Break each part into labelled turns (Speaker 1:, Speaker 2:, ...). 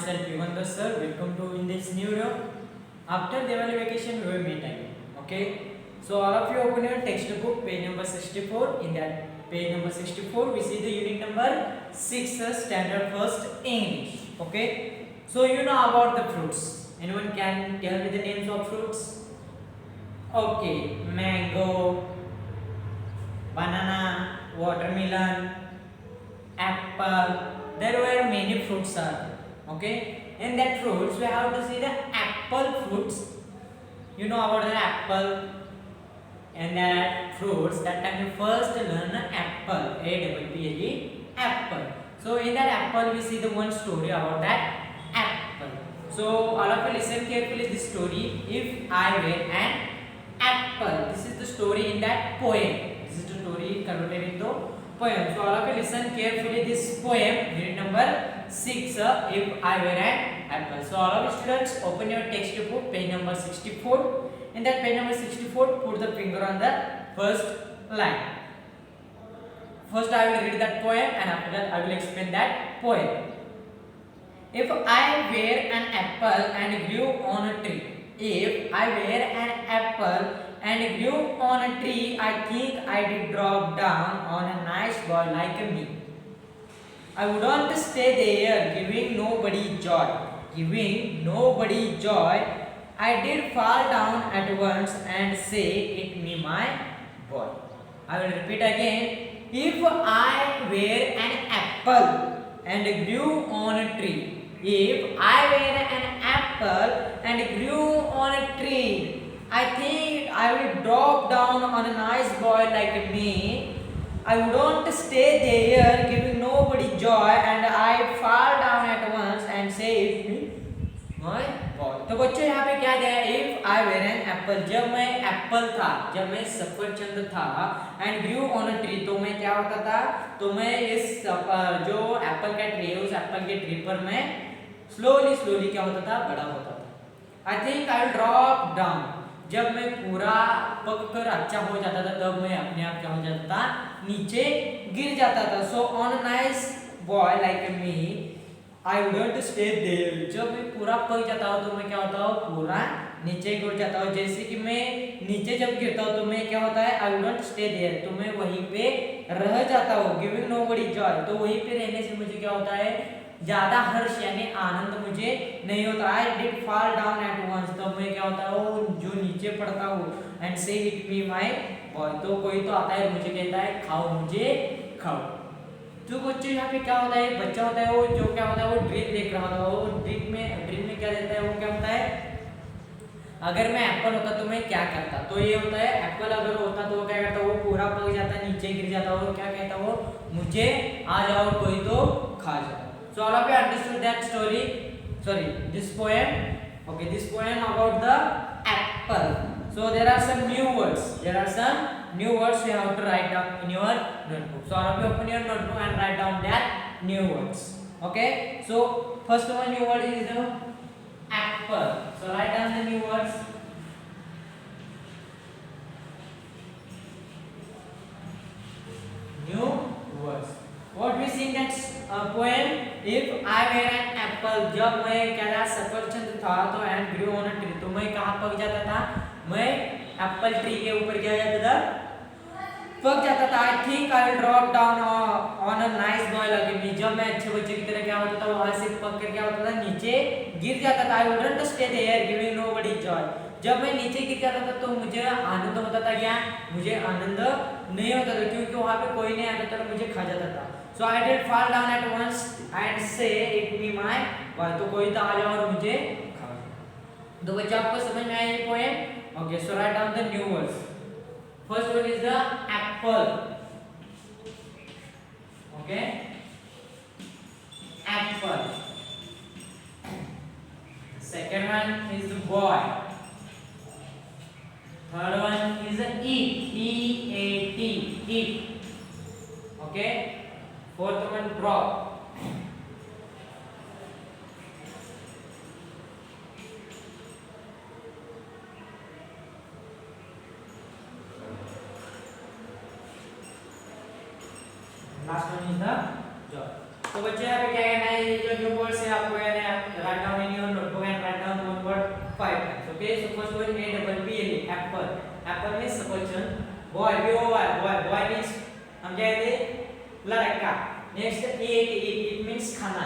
Speaker 1: myself Yugandhar sir. Welcome to in this new video. After Diwali vacation, we will meet again. Okay. So all of you open your textbook, page number 64. In that page number 64, we see the unit number 6, standard first English. Okay. So you know about the fruits. Anyone can tell me the names of fruits? Okay, mango, banana, watermelon, apple. There were many fruits are there. Okay, in that fruits we have to see the apple fruits. You know about the apple and that fruits. That time we first learn apple, A-double-P-L-E, apple. So in that apple we see the one story about that apple. So all of you listen carefully this story. If I were an apple, this is the story in that poem. This is the story converted into poem. So all of you listen carefully this poem, unit number 6, if I were an apple. So all of you students open your textbook, page number 64. In that page number 64, put the finger on the first line. First I will read that poem and after that I will explain that poem. If I were an apple and grew on a tree. If I were an apple and grew on a tree, I think I did drop down on a nice boy like me. I wouldn't stay there, giving nobody joy. Giving nobody joy, I did fall down at once and say, "It me, my boy." I will repeat again. If I were an apple and grew on a tree. If I were an apple and grew on a tree, I think I will drop down on a nice boy like me. I wouldn't stay there, giving nobody joy, and I fall down at once and say, "It's me, my boy." तो बच्चों यहाँ पे क्या दिया है? If I were an apple, जब मैं Apple था, जब मैं सफरचंद था, and grew on a tree, तो मैं क्या होता था? तो मैं इस जो एप्पल का ट्री है, उस एप्पल के ट्री पर मैं स्लोली क्या होता था? बड़ा होता था. I think I will drop down. जब मैं पूरा पक कर अच्छा हो जाता था तब मैं अपने आप क्या हो जाता था? नीचे गिर जाता था. So on a nice boy like me, I wouldn't stay there. जब मैं पूरा पक जाता हूँ तो मैं क्या होता हूँ? पूरा नीचे गिर जाता हूँ. जैसे कि मैं नीचे जब गिरता हूँ तो मैं क्या होता है? I wouldn't stay there. तो मैं वहीं पे रह जाता हूँ. Giving nobody joy. तो वहीं पे रहने से मुझे क्या होता है? ज्यादा हर्ष यानी आनंद मुझे नहीं होता. I did fall down at once. तो मैं क्या होता हूँ? जो नीचे पड़ता हूँ. And say, "It me, my boy." तो कोई तो आता है मुझे कहता है, "खाओ मुझे, खाओ." जो बच्चों यहाँ पे क्या होता है? बच्चा होता है वो जो क्या होता है? वो ड्रीम देख रहा होता है. वो ड्रीम में क्या देता है? वो क्या होता है? अगर मैं एप्पल होता तो मैं क्या करता? तो ये होता है एप्पल अगर होता तो वो क्या करता? वो पूरा पक जाता, नीचे गिर जाता. वो क्या कहता? वो मुझे आ जाओ, कोई तो खा जाओ. So all of you understood that story? Sorry, this poem. Okay, this poem about the apple. So there are some new words. There are some new words you have to write down in your notebook. So all of you open your notebook and write down that new words. Okay. So first one new word is the apple. So write down the new words. New words. What we see in that poem? If I were an apple, जब मैं क्या था? सफरचंद था तो and grew on a tree, तो मैं कहाँ पक जाता था? मैं एप्पल ट्री के ऊपर क्या जाता था? पक जाता था. I think I will drop down on a nice boy like me. जब मैं अच्छे बच्चे की तरह क्या होता था? वहाँ से पक कर क्या होता था? नीचे गिर जाता था. I wouldn't stay there, giving nobody joy. जब मैं नीचे गिर जाता था तो मुझे आनंद होता था क्या? मुझे आनंद नहीं होता था क्योंकि वहाँ पे कोई नहीं आता था, मुझे खा जाता था. So I did fall down at once and say, "It me, my boy." तो कोई तो आ जाओ और मुझे खा जाओ. तो बच्चों आपको समझ में आया ये poem? Okay, so write down the new words. First one is the apple. Okay, apple. Second one is the boy. Third one is the eat. E-A-T. Eat. Okay. Fourth one drop. Last one is the job. तो बच्चे यहाँ पे क्या करना है? ये जो words है आपको Okay, so first one APPLE, apple. Apple means सफरचंद. Boy, boy, boy means हम क्या कहते हैं लड़का. Next eat means खाना.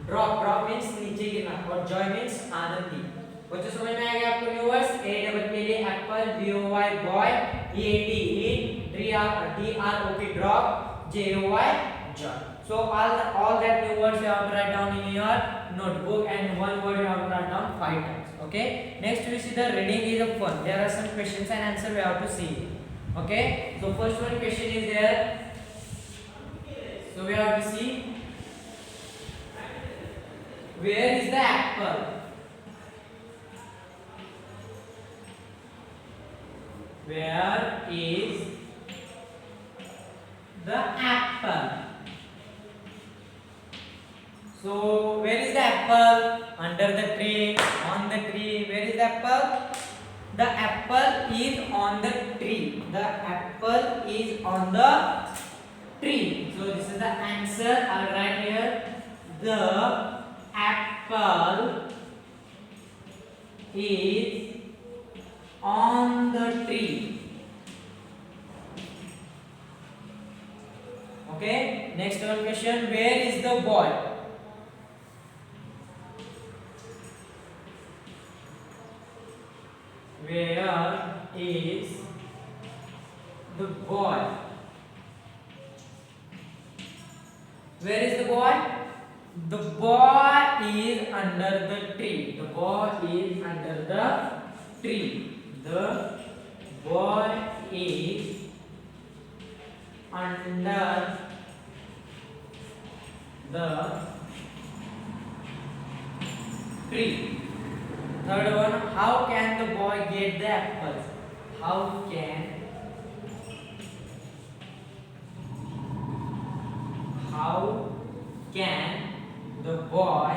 Speaker 1: Drop means नीचे गिरना और joy means आनंद. बच्चों समझ में आ गया आपको new words? APPLE apple, BOY boy, EAT eat, DROP drop, JOY joy. So all that new words you have to write down in your notebook, and one word you have to write down 5 times. Okay. Next we see the reading is a fun. There are some questions and answer we have to see. Okay. So first one question is there. So we have to see where is the apple. Where is the apple? So where is the apple? Under the tree, on the tree. Where is the apple? The apple is on the tree. The apple is on the tree. So this is the answer. I'll write here. The apple is on the tree. Okay. Next one question. Where is the boy? Where is the boy? Where is the boy? The boy is under the tree. The boy is under the tree. The boy is under the tree. Third one, how can the boy get the apples? How can the boy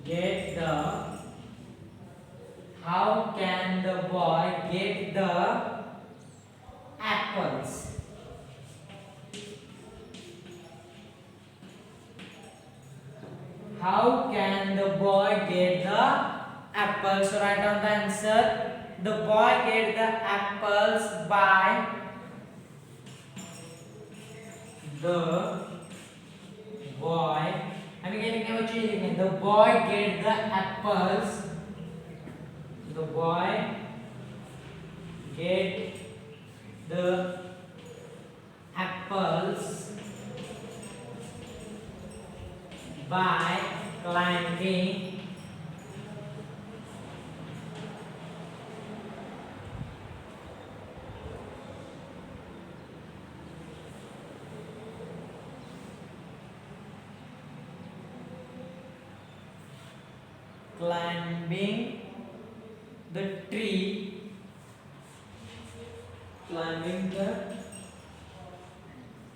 Speaker 1: get the apples? How can the boy get the apples? So write down the answer. The boy get the apples by the boy. The boy get the apples. The boy get the apples by climbing the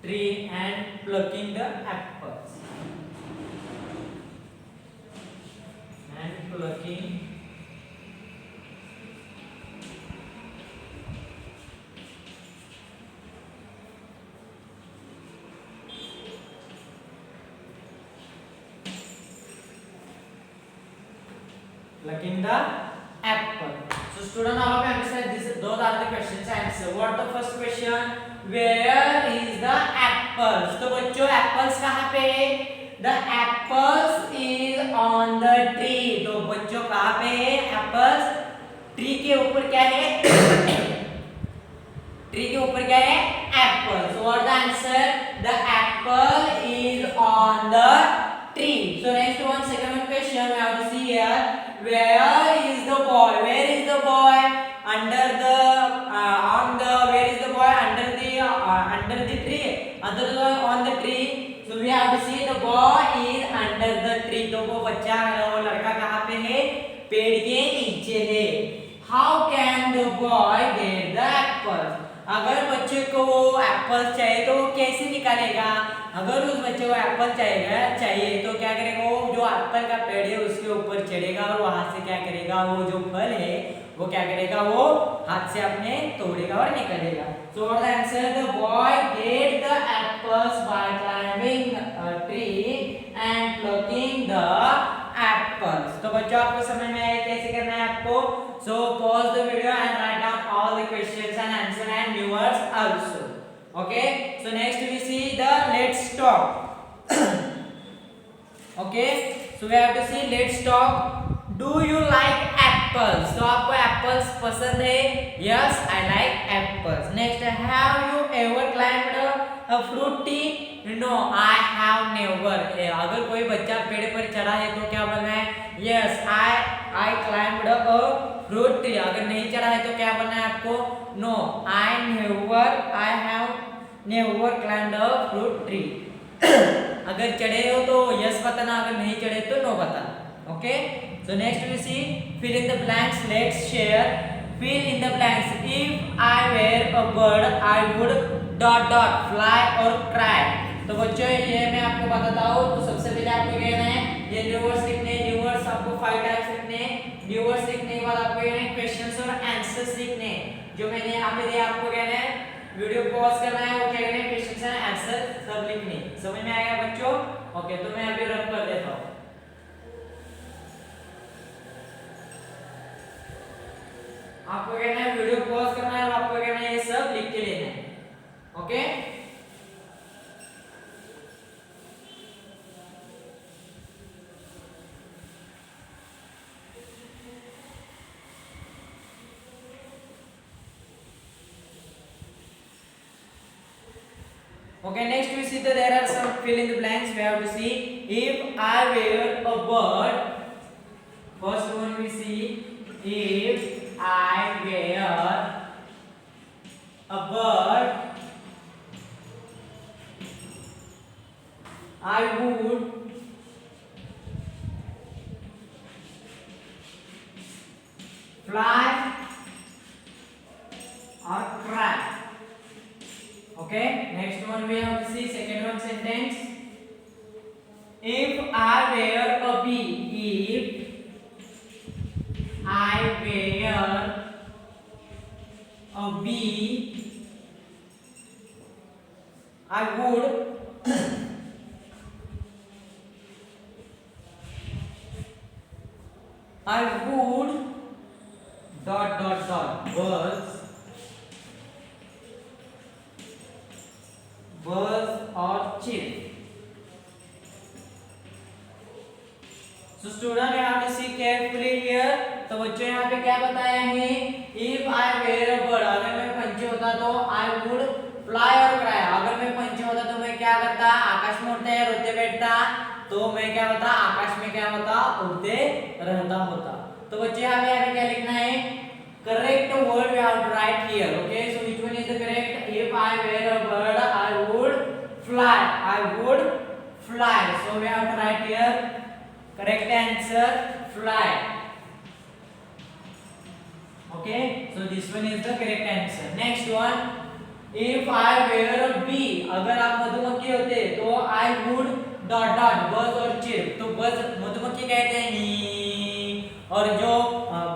Speaker 1: tree, and plucking the apples. Plucking the apple. So student, all of you understand this? Those are the questions answer. What the first question? Where is the apples? तो बच्चों apples कहाँ पे? The apples is on the tree. तो बच्चों कहाँ पे है apples? Tree के ऊपर क्या है? Tree के ऊपर क्या है? Apple. So what the answer? The apple is on the tree. So next one, second one question we have to see here. Where is the boy? Where is the boy? Under the where is the boy? Under the tree. Other than on the tree. So we have to see the boy is under the tree. तो वो बच्चा वो लड़का कहाँ पे है? पेड़ के नीचे है. How can the boy get the apples? अगर बच्चे को वो एप्पल चाहिए तो वो कैसे निकालेगा? अगर उस बच्चे को एप्पल चाहिए तो क्या करेगा? वो जो एप्पल का पेड़ है उसके ऊपर चढ़ेगा और वहां से क्या करेगा? वो जो फल है वो क्या करेगा? वो हाथ से अपने तोड़ेगा और निकालेगा. So what the answer? The boy get the apples by climbing a tree and plucking the apples. तो बच्चों आपको समझ में आया कैसे करना है आपको? So pause the video and write down all the questions and answer and viewers also. Okay. So next we see the let's talk. Okay. So we have to see let's talk. Do you like apples? तो आपको apples पसंद है? Yes, I like apples. Next, have you ever climbed a fruit tree? No, I have never. अगर कोई बच्चा पेड़ पर चढ़ा है तो क्या बोलना है? Yes, I climbed a fruit tree. अगर नहीं चढ़ा है तो क्या बोलना है आपको? No, I have never climbed a fruit tree. अगर चढ़े हो तो yes बताना, अगर नहीं चढ़े तो no बताना. Okay. So next we see fill in the blanks. Let's share. Fill in the blanks. If I were a bird, I would fly or cry. तो बच्चों ये मैं आपको बताता हूँ. तो सबसे पहले आपको कहना है ये न्यू वर्ड्स लिखने हैं. न्यू वर्ड्स आपको 5 टाइप्स लिखने हैं. न्यू वर्ड्स लिखने के बाद आपको कहना है क्वेश्चंस और आंसर्स लिखने हैं. जो मैंने यहाँ पे दिया आपको कहना है वीडियो पॉज करना है और क्या करना है क्वेश्चंस एंड आंसर सब लिखने. समझ में आएगा बच्चों? ओके. तो मैं अभी रन कर देता हूँ. आपको कहना है वीडियो पॉज करना है और आपको कहना है ये सब लिख के लेना है. Okay. Okay, next we see that there are some fill in the blanks. We have to see if I were a bird. First one we see if I were a bird, I would fly or cry. Okay, next one we have to see second one sentence. If I were a bee, if I were a bee, I would buzz or chirp. So student you have to see carefully here. तो बच्चों यहाँ पे क्या बताया है? If I were a bird, अगर मैं पंछी होता तो I would fly or cry. अगर मैं पंछी होता तो मैं क्या करता? आकाश में उड़ता या उड़ते बैठता? तो मैं क्या होता? आकाश में क्या होता? उड़ते रहता होता. तो बच्चे यहाँ पे क्या लिखना है? Correct word we have to write here. Okay, so which one is the correct? If I were a bird, I would fly. I would fly. So we have to write here. Correct answer, fly. Okay, so this one is the correct answer. Next one, if I were a bee, अगर आप मधुमक्खी होते तो I would buzz और chirp. तो buzz मधुमक्खी कहते हैं और जो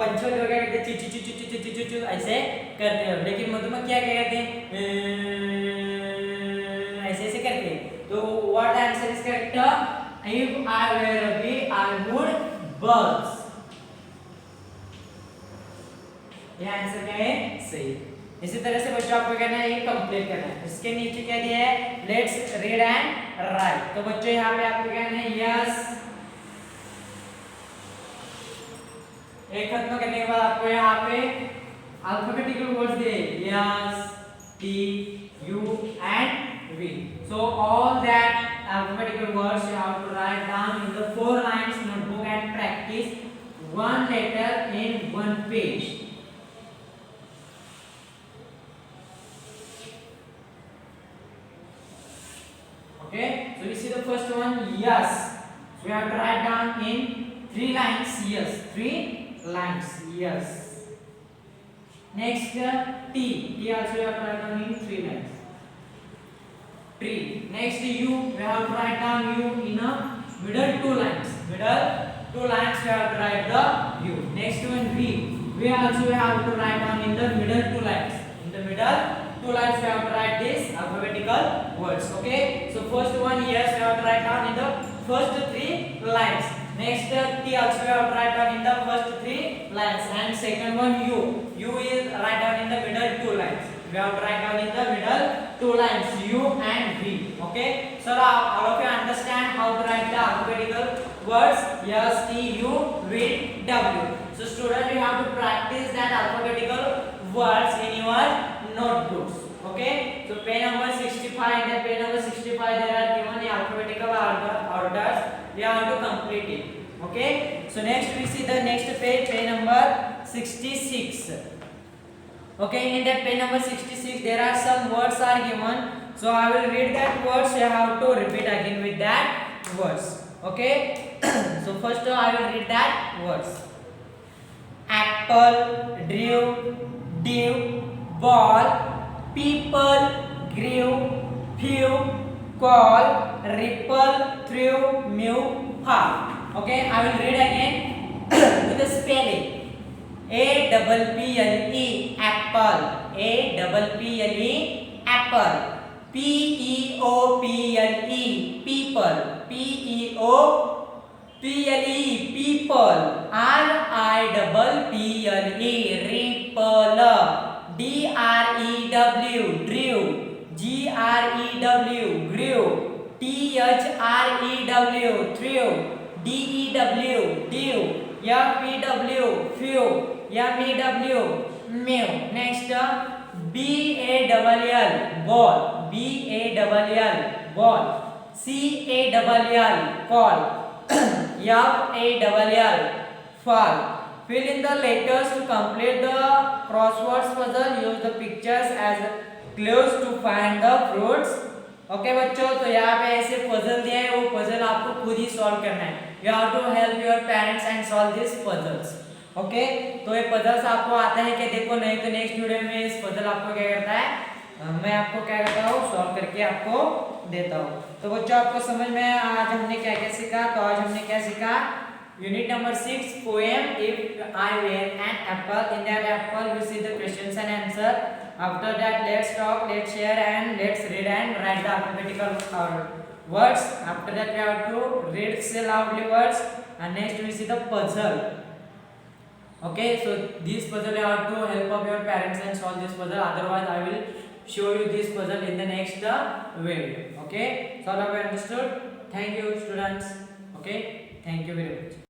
Speaker 1: पंछी होते हैं क्या कहते हैं? ची ची ची ची ची ची ची ची ऐसे करते हैं. लेकिन मधुमक्खियाँ क्या कहते हैं? ऐसे ऐसे करते हैं. तो what answer is correct? If I were a bee, I would buzz. ये आंसर क्या है? सही. इसी तरह से बच्चों आपको कहना है ये कंप्लीट करना है. इसके नीचे क्या दिया है? Let's read and right. तो बच्चों यहाँ पे आपको कहना है यस. एक खत्म करने के बाद आपको यहाँ पे अल्फाबेटिकल वर्ड्स दिए S, T, U and V. So all that alphabetical words you have to write down in the 4 lines notebook and practice one letter in one page. Okay, so we see the first one yes. So we have to write down in 3 lines yes. 3 lines yes. Next T. T also you have to write down in 3 lines. Tree. Next U, we have to write down U in a middle 2 lines. Middle 2 lines we have to write the U. Next one V. We also have to write down in the middle 2 lines. In the middle 2 lines we have to write these alphabetical words. Okay. So first one yes we have to write down in the first three lines. Next T also we have to write down in the first three lines, and second one U. U is write down in the middle two lines. We have to write down in the middle two lines, U and V. Okay. So now all of you understand how to write the alphabetical words S, T, U, V, W. So students, you have to practice that alphabetical words in your notebooks. Okay. So page number 65. In that page number 65, there are given the alphabetical orders. We have to complete it. Okay. So next we see the next page, page number 66. Okay, in that page number 66, there are some words are given. So I will read that words. You have to repeat again with that words. Okay. So first I will read that words. Apple, drew, dew, ball, people, grew, few, call, ripple, through, mew, half. Okay, I will read again with the spelling. A-double-P-L-E, apple. A-double-P-L-E, apple. P-E-O-P-L-E, people. P-E-O-P-L-E, people. R-I-double-P-L-E, ripple. D-R-E-W, drew. G-R-E-W, grew. T-H-R-E-W, threw. D-E-W, dew. F-E-W, few. M-E-W, mew. Next, B-A-L-L, ball. B-A-L-L, ball. C-A-L-L, call. F-A-L-L, fall. Fill in the letters to complete the crosswords puzzle. Use the pictures as clues to find the fruits. Okay बच्चों, तो यहाँ पे ऐसे puzzle दिया है, वो puzzle आपको खुद ही सॉल्व करना है. You have to help your parents and solve this puzzles. Okay, तो ये पजल्स आपको आता है कि देखो, नहीं तो नेक्स्ट वीडियो में इस पजल आपको क्या करता है, मैं आपको क्या करता हूँ, सॉल्व करके आपको देता हूँ. तो बच्चों, आपको समझ में आज हमने क्या क्या सीखा. तो आज हमने क्या सीखा, unit number 6 poem if I were an apple. In that apple we see the questions and answer. After that, let's talk, let's share, and let's read and write the alphabetical words. After that, we have to read say loudly words, and next we see the puzzle. Okay, so this puzzle you have to help of your parents and solve this puzzle. Otherwise, I will show you this puzzle in the next video. Okay, so all of you understood? Thank you, students. Okay, thank you very much.